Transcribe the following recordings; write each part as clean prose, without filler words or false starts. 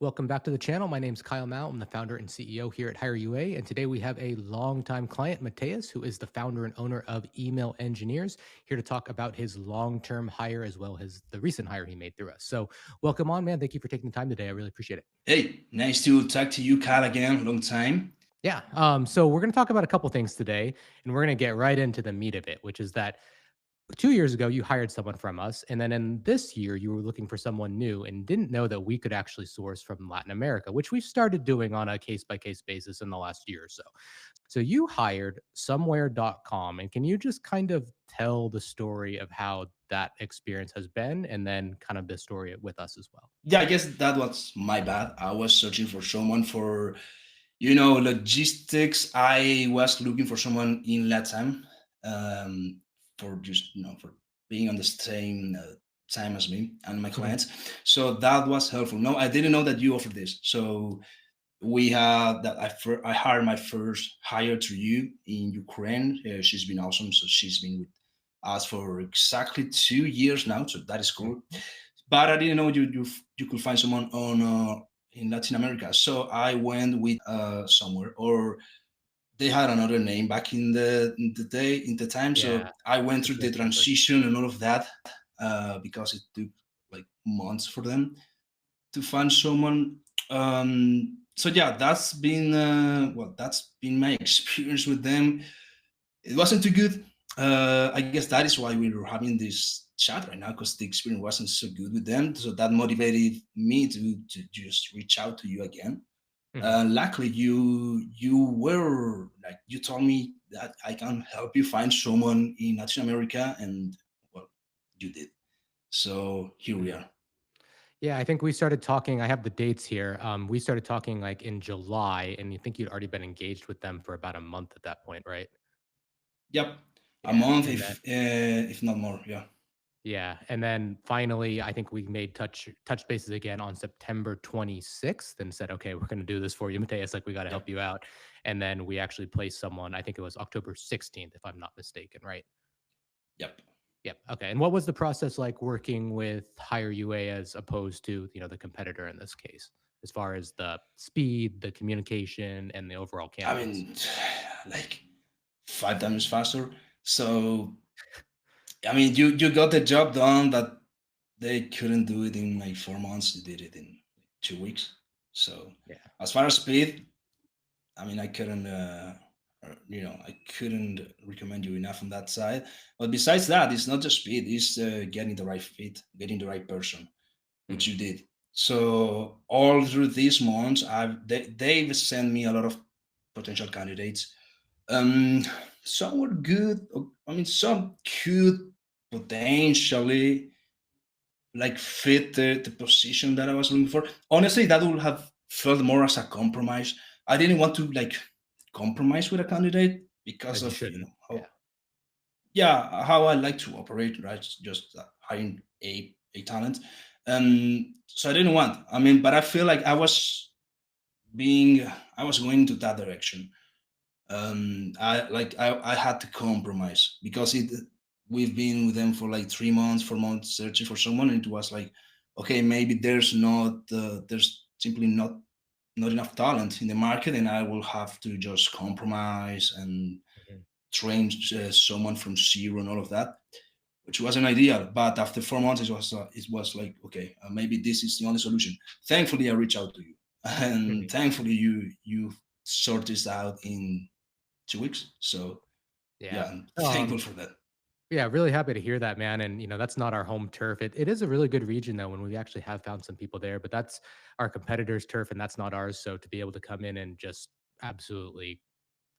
Welcome back to the channel. My name is Kyle Mao. I'm the founder and CEO here at HireUA. And today we have a longtime client, Matias, who is the founder and owner of Email Engineers, here to talk about his long-term hire as well as the recent hire he made through us. So welcome on, man. Thank you for taking the time today. I really appreciate it. Hey, nice to talk to you, Kyle, again. Long time. Yeah. So we're going to talk about a couple things today, and we're going to get right into the meat of it, which is that 2 years ago, you hired someone from us. And then in this year, you were looking for someone new and didn't know that we could actually source from Latin America, which we've started doing on a case by case basis in the last year or so. So you hired somewhere.com. And can you just kind of tell the story of how that experience has been and then kind of the story with us as well? Yeah, I guess that was my bad. I was searching for someone for, logistics. I was looking for someone in Latam for just, for being on the same time as me and my Mhm. clients. So that was helpful. No, I didn't know that you offered this. So we had that I hired my first hire to you in Ukraine. She's been awesome. So she's been with us for exactly 2 years now. So that is cool. Mhm. But I didn't know you could find someone on in Latin America. So I went with somewhere, or they had another name back in the time. Yeah. So I went through It's very the specific. transition and all of that because it took like months for them to find someone. So yeah, that's been my experience with them. It wasn't too good. I guess that is why we were having this chat right now, because the experience wasn't so good with them. So that motivated me to just reach out to you again. Mhm. Luckily, you told me that I can help you find someone in Latin America, and well, you did. So here we Mhm. are. Yeah, I think we started talking. I have the dates here. We started talking like in July, and you think you'd already been engaged with them for about a month at that point, right? Yep, a Yeah, month, and then if not more. Yeah. yeah, and then finally, I think we made touch bases again on September 26th and said, okay, we're going to do this for you, Mateus. Like we got to help Yep. you out, and then we actually placed someone. I think it was October 16th, if I'm not mistaken, right? Yep. Yep. Okay. And what was the process like working with Hire UA as opposed to the competitor in this case, as far as the speed, the communication, and the overall I candidates? mean, like 5 times faster. So I mean, you got the job done that they couldn't do it in like 4 months. They did it in 2 weeks. So Yeah. as far as speed, I mean, I couldn't recommend you enough on that side. But besides that, it's not just speed; it's getting the right fit, getting the right person, which Mhm. you did. So all through these months, they've sent me a lot of potential candidates. Um, some were good. I mean, some could potentially like fit the position that I was looking for. Honestly, that would have felt more as a compromise. I didn't want to like compromise with a candidate because As you of shouldn't. Yeah. how I like to operate, right? Just hiring a talent. So I didn't want. I mean, but I feel like being I was going into that direction. I had to compromise because it we've been with them for like 3 months, 4 months searching for someone, and it was like, okay, maybe there's simply not enough talent in the market, and I will have to just compromise and Mhm. train someone from zero and all of that, which wasn't ideal. But after 4 months, it was like, okay, maybe this is the only solution. Thankfully, I reached out to you, and Mhm. thankfully you sort this out in 2 weeks. So Yeah. yeah, I'm thankful Um, for that. Yeah, really happy to hear that, man. And that's not our home turf. It is a really good region though, when we actually have found some people there, but that's our competitor's turf and that's not ours. So to be able to come in and just absolutely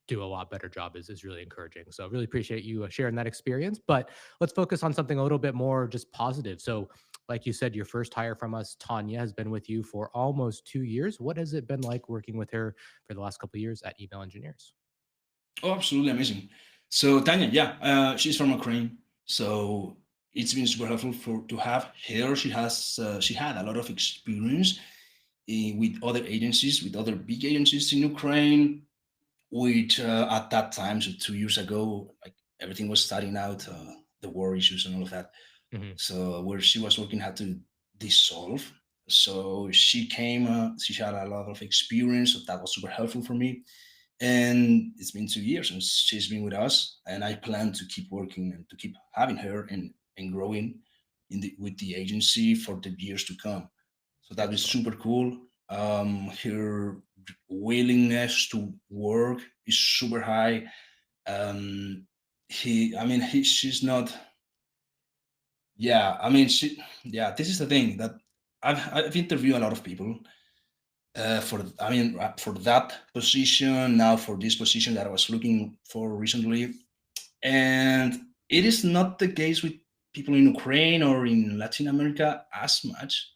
do a lot better job is really encouraging. So really appreciate you sharing that experience. But let's focus on something a little bit more just positive. So, like you said, your first hire from us, Tanya, has been with you for almost 2 years. What has it been like working with her for the last couple of years at Email Engineers? Oh, absolutely amazing. So Tanya, yeah, she's from Ukraine, so it's been super helpful for to have her. She had a lot of experience with other agencies, with other big agencies in Ukraine, which at that time, so 2 years ago, like everything was starting out, the war issues and all of that. Hmm. So where she was working had to dissolve. So she came. She had a lot of experience, so that was super helpful for me. And it's been 2 years since she's been with us, and I plan to keep working and to keep having her and growing with the agency for the years to come. So that is Excellent. super cool. Her willingness to work is super high. She's not. Yeah, I mean, she. Yeah, this is the thing that I've interviewed a lot of people for that position, now for this position that I was looking for recently. And it is not the case with people in Ukraine or in Latin America as much.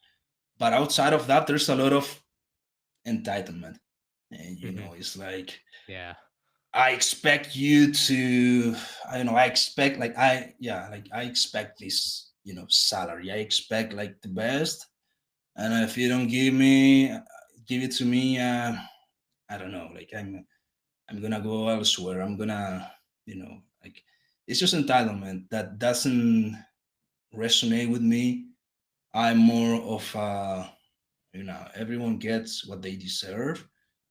But outside of that, there's a lot of entitlement. And, Hmm. it's like, Yeah. I expect you to, I don't know, I expect, like, I expect this, salary. I expect, like, the best. And if you don't give it to me, I don't know, like, I'm gonna go elsewhere. I'm gonna, like, it's just entitlement that doesn't resonate with me. I'm more of everyone gets what they deserve.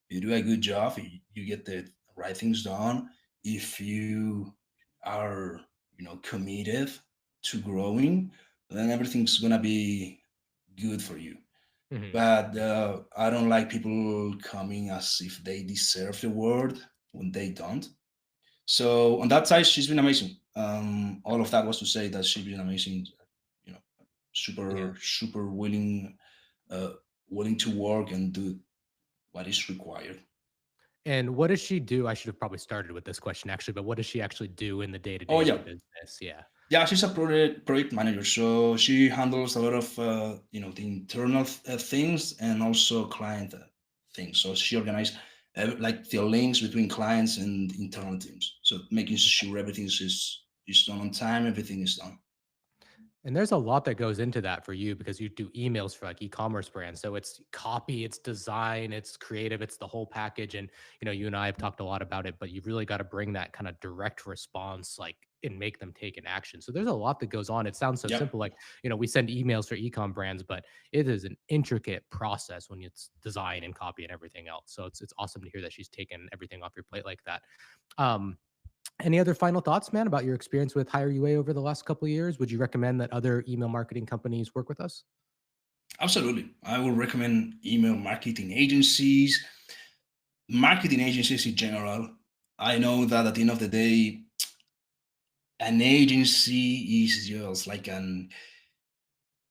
You do a good job, you get the right things done. If you are, committed to growing, then everything's gonna be good for you. Hmm. But I don't like people coming as if they deserve the word when they don't. So on that side, she's been amazing. All of that was to say that she's been amazing. You know, Yeah. super uh, willing to work and do what is required. And what does she do? I should have probably started with this question actually, but what does she actually do in the day to Oh day of the yeah, business? Yeah. yeah. She's a project manager, so she handles a lot of the internal things and also client things. So she organizes like the links between clients and internal teams. So making sure everything is done on time, everything is done. And there's a lot that goes into that for you because you do emails for like e-commerce brands. So it's copy, it's design, it's creative, it's the whole package. And you and I have talked a lot about it, but you've really got to bring that kind of direct response, like and make them take an action. So there's a lot that goes on. It sounds so Yep. simple, like we send emails for e-com brands, but it is an intricate process when it's design and copy and everything else. So it's awesome to hear that she's taken everything off your plate like that. Um, any other final thoughts, man, about your experience with HireUA over the last couple of years? Would you recommend that other email marketing companies work with us? Absolutely. I would recommend email marketing agencies in general. I know that at the end of the day, an agency is just like an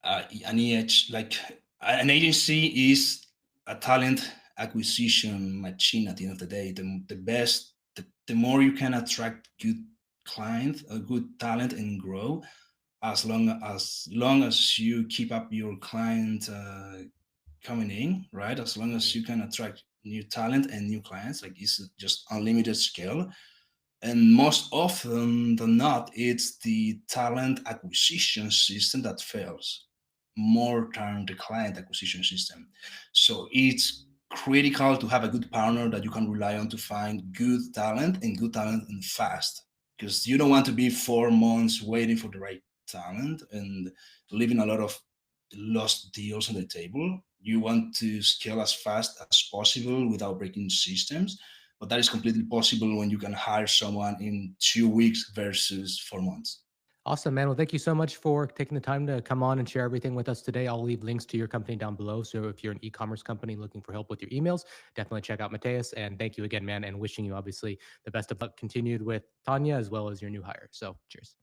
EH, like an agency is a talent acquisition machine at the end of the day. The more you can attract good client, a good talent and grow, as long as you keep up your client coming in, right? As long as Mhm. you can attract new talent and new clients, like it's just unlimited scale. And most often than not, it's the talent acquisition system that fails more than the client acquisition system. So it's critical to have a good partner that you can rely on to find good talent and fast. Because you don't want to be 4 months waiting for the right talent and leaving a lot of lost deals on the table. You want to scale as fast as possible without breaking systems, but that is completely possible when you can hire someone in 2 weeks versus 4 months. Awesome, man. Well, thank you so much for taking the time to come on and share everything with us today. I'll leave links to your company down below. So if you're an e-commerce company looking for help with your emails, definitely check out Matias. And thank you again, man. And wishing you obviously the best of luck continued with Tanya as well as your new hire. So cheers.